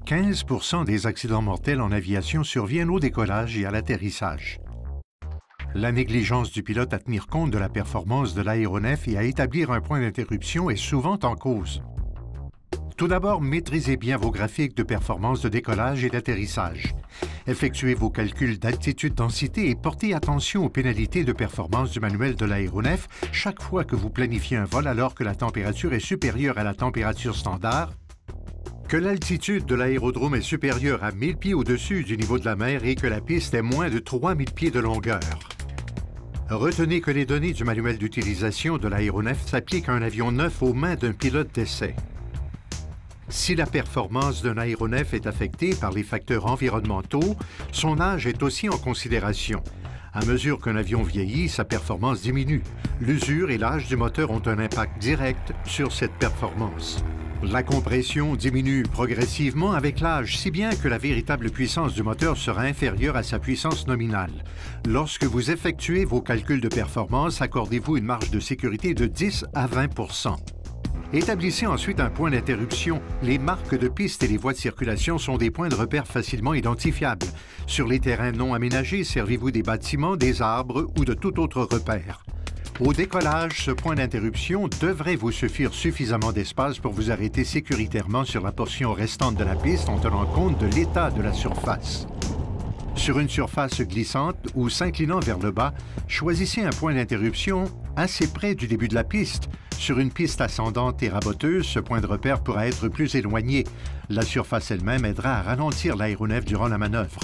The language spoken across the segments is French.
15 des accidents mortels en aviation surviennent au décollage et à l'atterrissage. La négligence du pilote à tenir compte de la performance de l'aéronef et à établir un point d'interruption est souvent en cause. Tout d'abord, maîtrisez bien vos graphiques de performance de décollage et d'atterrissage. Effectuez vos calculs d'altitude-densité et portez attention aux pénalités de performance du manuel de l'aéronef chaque fois que vous planifiez un vol alors que la température est supérieure à la température standard, que l'altitude de l'aérodrome est supérieure à 1000 pieds au-dessus du niveau de la mer et que la piste est moins de 3000 pieds de longueur. Retenez que les données du manuel d'utilisation de l'aéronef s'appliquent à un avion neuf aux mains d'un pilote d'essai. Si la performance d'un aéronef est affectée par les facteurs environnementaux, son âge est aussi en considération. À mesure qu'un avion vieillit, sa performance diminue. L'usure et l'âge du moteur ont un impact direct sur cette performance. La compression diminue progressivement avec l'âge, si bien que la véritable puissance du moteur sera inférieure à sa puissance nominale. Lorsque vous effectuez vos calculs de performance, accordez-vous une marge de sécurité de 10 à 20 %. Établissez ensuite un point d'interruption. Les marques de piste et les voies de circulation sont des points de repère facilement identifiables. Sur les terrains non aménagés, servez-vous des bâtiments, des arbres ou de tout autre repère. Au décollage, ce point d'interruption devrait vous suffire suffisamment d'espace pour vous arrêter sécuritairement sur la portion restante de la piste en tenant compte de l'état de la surface. Sur une surface glissante ou s'inclinant vers le bas, choisissez un point d'interruption assez près du début de la piste. Sur une piste ascendante et raboteuse, ce point de repère pourra être plus éloigné. La surface elle-même aidera à ralentir l'aéronef durant la manœuvre.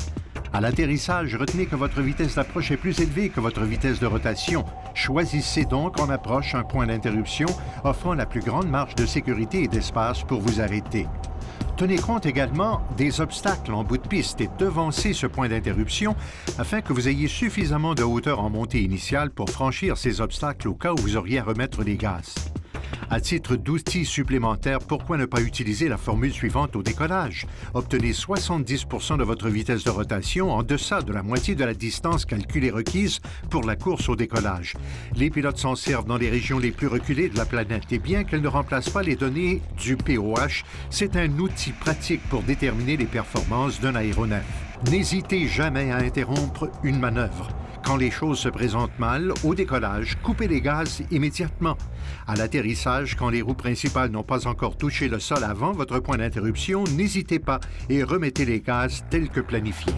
À l'atterrissage, retenez que votre vitesse d'approche est plus élevée que votre vitesse de rotation. Choisissez donc en approche un point d'interruption offrant la plus grande marge de sécurité et d'espace pour vous arrêter. Tenez compte également des obstacles en bout de piste et devancez ce point d'interruption afin que vous ayez suffisamment de hauteur en montée initiale pour franchir ces obstacles au cas où vous auriez à remettre les gaz. À titre d'outil supplémentaire, pourquoi ne pas utiliser la formule suivante au décollage? Obtenez 70 % de votre vitesse de rotation en deçà de la moitié de la distance calculée requise pour la course au décollage. Les pilotes s'en servent dans les régions les plus reculées de la planète et bien qu'elles ne remplacent pas les données du POH, c'est un outil pratique pour déterminer les performances d'un aéronef. N'hésitez jamais à interrompre une manœuvre. Quand les choses se présentent mal, au décollage, coupez les gaz immédiatement. À l'atterrissage, quand les roues principales n'ont pas encore touché le sol avant votre point d'interruption, n'hésitez pas et remettez les gaz tels que planifiés.